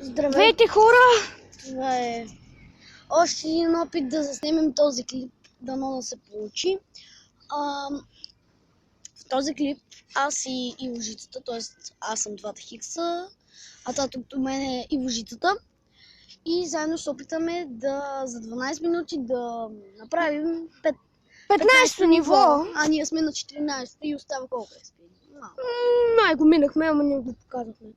Здравейте, хора! Това е още един опит да заснемем този клип, дано да се получи. В този клип аз и Ивожицата, т.е. аз съм двата хикса, а тато до мен е Ивожицата. И заедно ще опитаме за 12 минути да направим 15-то ниво. А ние сме на 14 и остава колко е спин? Май го минахме, ама не го показахме.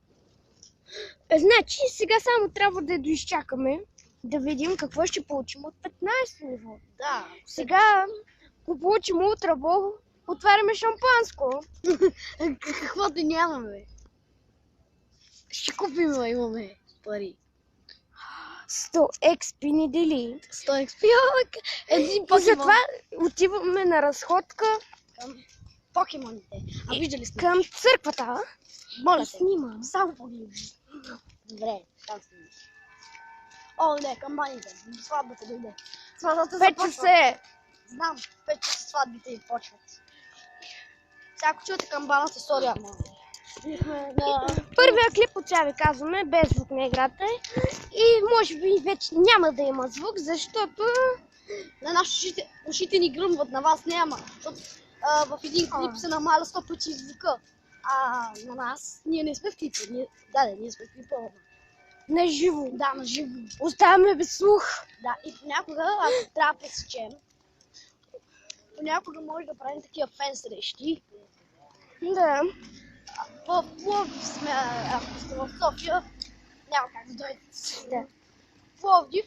Значи сега само трябва да доизчакаме, да видим какво ще получим от 15-то ниво. Да. Сега, ако получим ултрабол, отваряме шампанско. Каквото нямаме. Ще купим, имаме пари. 100 експи ни дели. 100 експи, един И покемон. затова отиваме на разходка Към покемоните. А виждали сте? към църквата. Моля те. Снимам. Само погледни. Добре, там снимаш. О, не, камбаните. Сватбата дойде. Сватбата Вече започва. се. Знам, вече се сватбите и почват. Сега ако чуете камбаната, сори, ама. Първия клип от сега ви казваме, без звук на играта. И може би вече няма да има звук, защото На нашите ушите ни гръмват, на вас няма. Защото в един клип се намаля 100 пъти звука. А на нас, ние не сме в клипа. Ние сме в клипа. на живо. Да, на живо. Оставаме без слух. Да, и понякога, ако трябва да пресечем, понякога може да правим такива фен срещи. Да. В Пловдив сме, ако сте в София, няма как да дойдете. Да. В Пловдив,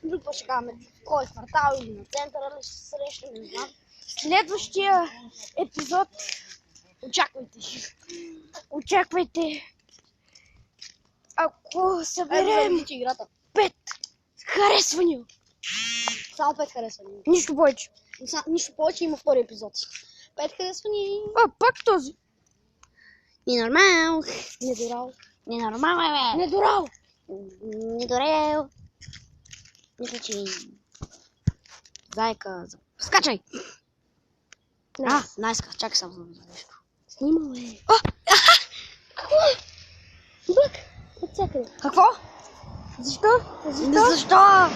друг път ще кажем в кой квартал или на центъра ли ще се срещаме, не знам. Следващия епизод Очаквайте. очаквайте. Ако съберем Завърши играта. 5 харесвания. Само 5 харесвания. Нищо повече. Нищо повече има втори епизод. 5 харесвания. А, пак този. Ненормал. Недорал. Ненормал, бе. Недорал. Недорел. Мисля, че... Зайка... Скачай! Найска, чакай само за нещо. Снимаме. Бък. От всякъде. Какво? Защо? Защо?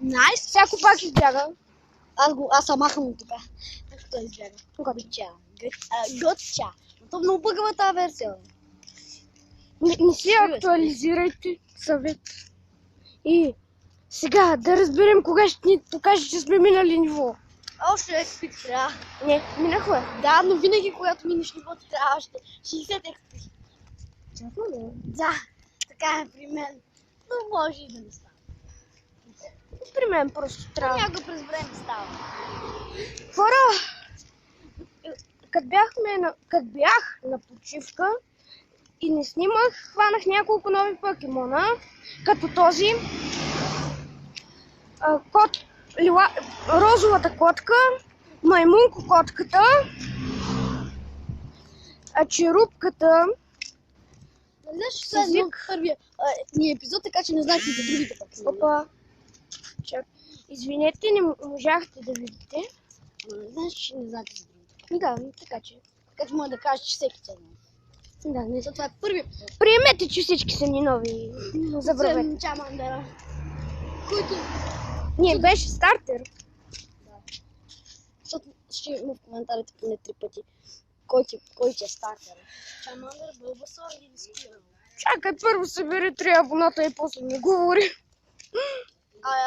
Найс? Всяко пак избяга. Аз съм махам от тук. Как той избяга? Готча. Готча. Но то много бъгава тази версия. Не си актуализирайте съвет. И сега да разберем кога ще ни покаже, че сме минали ниво. Още експит трябва. Не, минахме. Да, но винаги когато минеш нивото трябва още 60 експит. Чакай, не. Да, така е при мен. Но може и да не става. При мен просто трябва. Някога през време става. Хора, като бях на почивка и не снимах, хванах няколко нови покемона, като този розовата котка, маймунко-котката, черупката. Не знаеш, това е първия ни епизод, така че не знаете и за другите покемони. Опа. Чак. Извинете, не можахте да видите. Не знаеш, че не знаете за другите. Да, така че. Така че може да кажеш, че всеки цел. Да, не. Това е първият епизод. Приемете, че всички са ни нови. Забравете. Чамандера. Който... Не, беше стартер. Да. Защото ще има в коментарите поне 3 пъти. Кой ти е стартер? Чамандер, Бълбасор или Скиръл? Чакай, първо събери 3 абоната и после ми говори.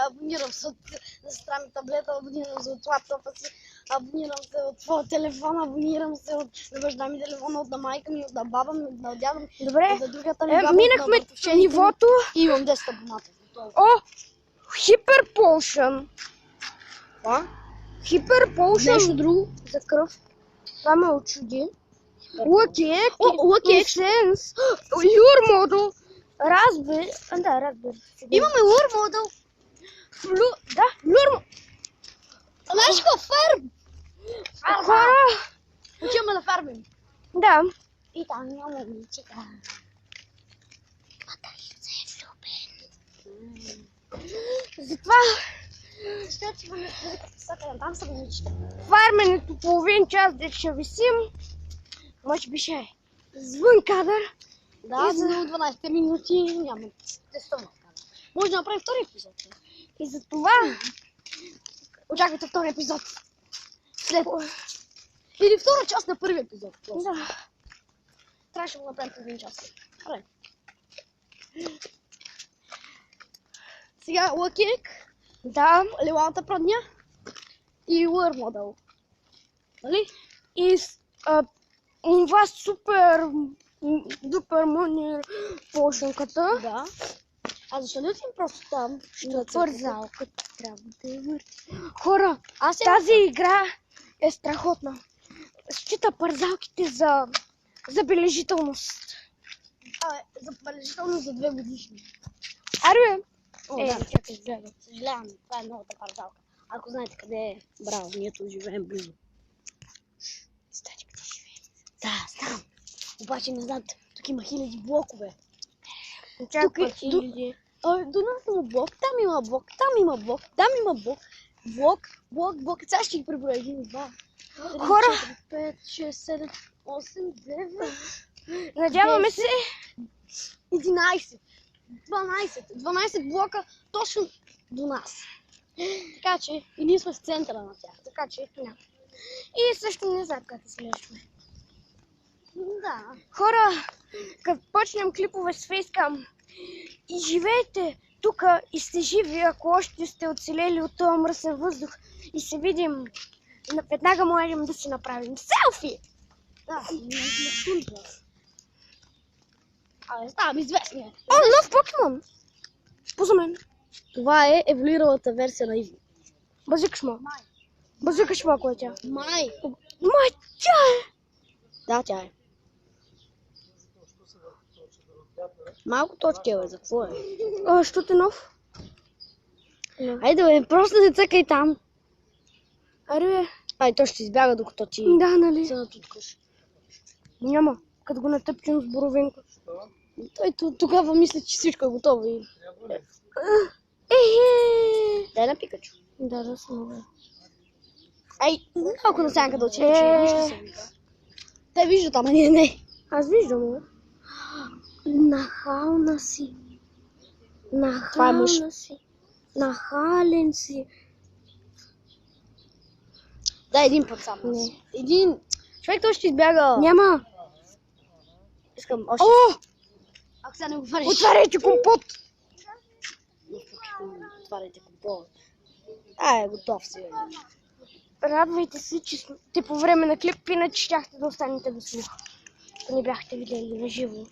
Абонирам се от сестра ми таблета, абонирам се от лаптопа си, абонирам се от твоя телефон, абонирам се от баща ми телефона, от майка ми, от баба ми, от дядо ми, Добре, от другата ми баба, минахме нивото. И имам 10 абоната. О, Хипер Potion. Това? Хипер Potion. Нещо друго? За кръв. Това ме очуди. Lucky Egg. Lucky Egg. Sense. Lure Model. Raspberry. Да, Raspberry. Имаме лур модел. Да, Lure. Знаеш какво? Фарм! Хора. Отиваме да фармим. Да. И там няма момичета. Маталица е влюбен. Затова Защото си имаме посока, там са момичета. фарменето половин час да ще висим. Може би ще е звън кадър. Да, И за- за 12 минути няма тестовно. Може да направим втори епизод. И за това Очаквайте втори епизод. След... Или втора част на първи епизод. Просто. да. Трябваше да го направим половин час. Добре. Сега лъкик, Да. лиланата прадня и лър модел. Нали? И това супер мунир пошенката. Да. А защо не отидем просто там? Бързалката трябва да я върти. Хора, Аз тази игра е страхотна. Счита пързалките за забележителност. забележително за 2 годишни. Аре, О, е, да. чакай, гледай. Съжалявам, това е новата парзалка. Ако знаете къде е, браво, ние тук живеем близо. Стачка, ти живее. Да, знам. Обаче не знам, тук има хиляди блокове. Чакай, Тук е- хиляди. До нас има блок, там има блок, там има блок, там има блок. Блок. Сега ще ги преброя. 1, 2, 3, Хора! 4, 5, 6, 7, 8, 9, Надяваме се. 11, 12 блока точно до нас. Така че, и ние сме в центъра на тях. Така че, Да. И също не знам как да се лещаме. да. Хора, като почнем клипове с фейскам и живеете тук и сте живи, ако още сте оцелели от този мръсен въздух и се видим, веднага можем да си направим селфи. Да, на Тундра. Абе, ставам известния. О, нов покемон! Поза мен. Това е еволюиралата версия на Иво. Базикаш ма. Базикаш ма, кой е тя? Май. Май, тя е! Да, тя е. Малко точки, бе, за какво е? Що те нов? Айде, бе, просто не цъкай там. Аре, бе. Ай, той ще избяга, докато ти Да, нали? се натуткаш. Няма. Като го натъпчем с боровинка. Той тогава мисля, че всичко е готово и... Ехе! Дай на Пикачу. Да, съм много. Ай, малко на сянка да отидеш. Е. Вижда сянка. Те виждат, ама ние не. Аз виждам, бе. Нахална си. Това е мъж. Нахална си. Нахален си. Дай един път само. Не. Един. Човек той ще избяга. Няма. Искам още. О! Ако сега не го вариш. Отваряйте компот! Отваряйте компот. Ай, готов си. Радвайте се, че сте по време на клип, иначе щяхте да останете без слух. Ако не бяхте видели на живо.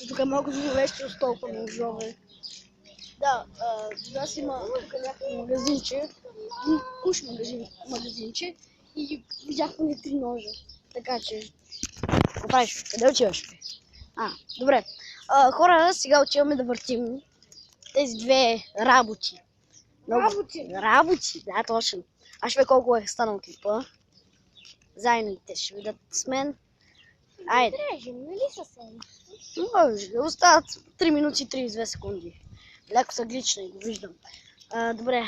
Тук е малко зловещо с толкова ножове. Да, до нас има тук някакво магазинче, уж магазинче и видяхме 3 ножа. Така че, какво правиш? Къде отиваш? Добре. Хора, сега отиваме да въртим тези две работи. Работи, да, точно. Аз ще видя колко е станал клипа. Заедно и те ще видят с мен. Айде. Режем, нали съвсем? Може да остават 3 минути и 32 секунди. Леко са глична и го виждам. Добре.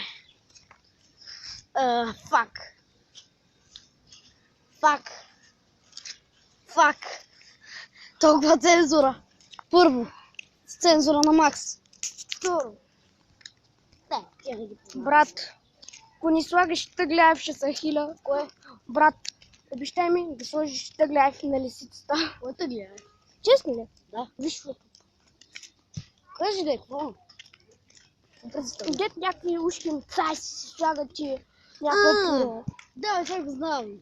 Фак. Толкова цензура. Първо. С цензура на Макс. Второ. Да, тя не ги познава. Брат, ако ни слагаш тъгляев, ще са хиля. Кое? Брат, обещай ми да сложиш тъгляев на лисицата. Кое те гледа? Честно ли? Да. Виж фото. Кажи да е, какво? Дет някакви ушки цай си слагат ти някакво. Да, чак го знам.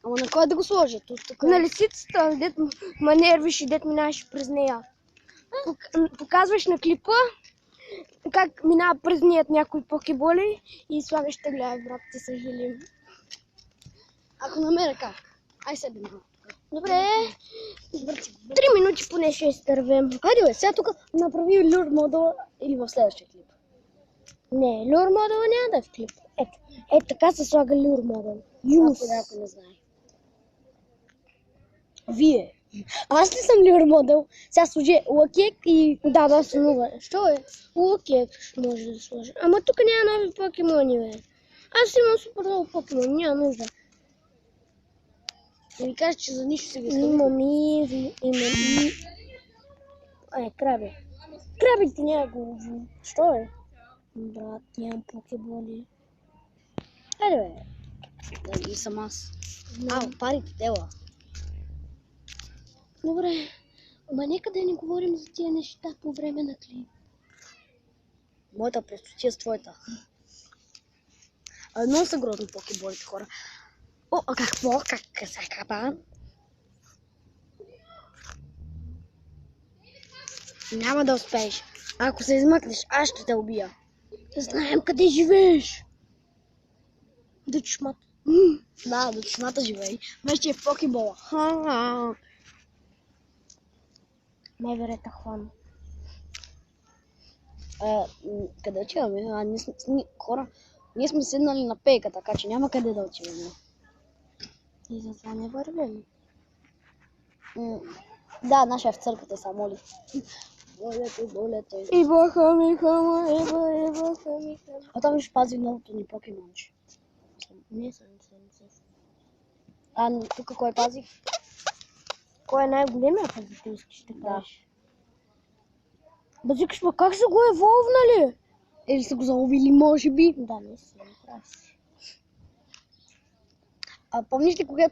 Ама на кой да го сложа? Тук На лисицата, дет ма нервиш и дет минаваш през нея. Показваш на клипа как минава през нея някои покеболи и слагаш тъгляев, брат, ти са хили. Ако намеря как? Ай себе малко. Добре. 3 минути поне ще изтървем. Хайде бе, сега тук направи люр модела или в следващия клип. Не, люр модела няма да е в клип. Ето така се слага люр модел. Ако някой не знае. Вие. Аз ли съм люр модел? Сега служи лъкек и... Да, сумува. Що е? Лукек може да сложи. Ама тук няма нови покемони, бе. Аз имам супер много покемон, няма нужда. Да ви кажа, че за нищо се ги изхвърли. Имам и... краби. Крабите няма го ловим. Що е? Брат, нямам покеболи. Хайде бе. Да ги съм аз. Знам. Парите тела. Добре. Ама нека да не говорим за тия неща по време на клип. Моята простотия с твоята. Много са грозни покеболите, хора. О, а какво? Как се капа? Няма да успееш. Ако се измъкнеш, аз ще те убия. Знаем къде живееш. До чешмата. Да, до чешмата живей. Вече е в покебола. Най-вероятно хвана. Къде отиваме? Хора, ние сме седнали на пейка, така че няма къде да отиваме. И затова не вървим. Да, наша е в църквата, са моли. Молете. Ибаха ми хама, ибаха ми хама. А там ще пази новото ни покемонче. Не съм. Тук кой пази? Кой е най-големият пазител, искаш да Да. кажеш? Базикаш, ма как са го еволвнали? Или са го заловили, може би. Да, не си, прави си. Помниш ли, когато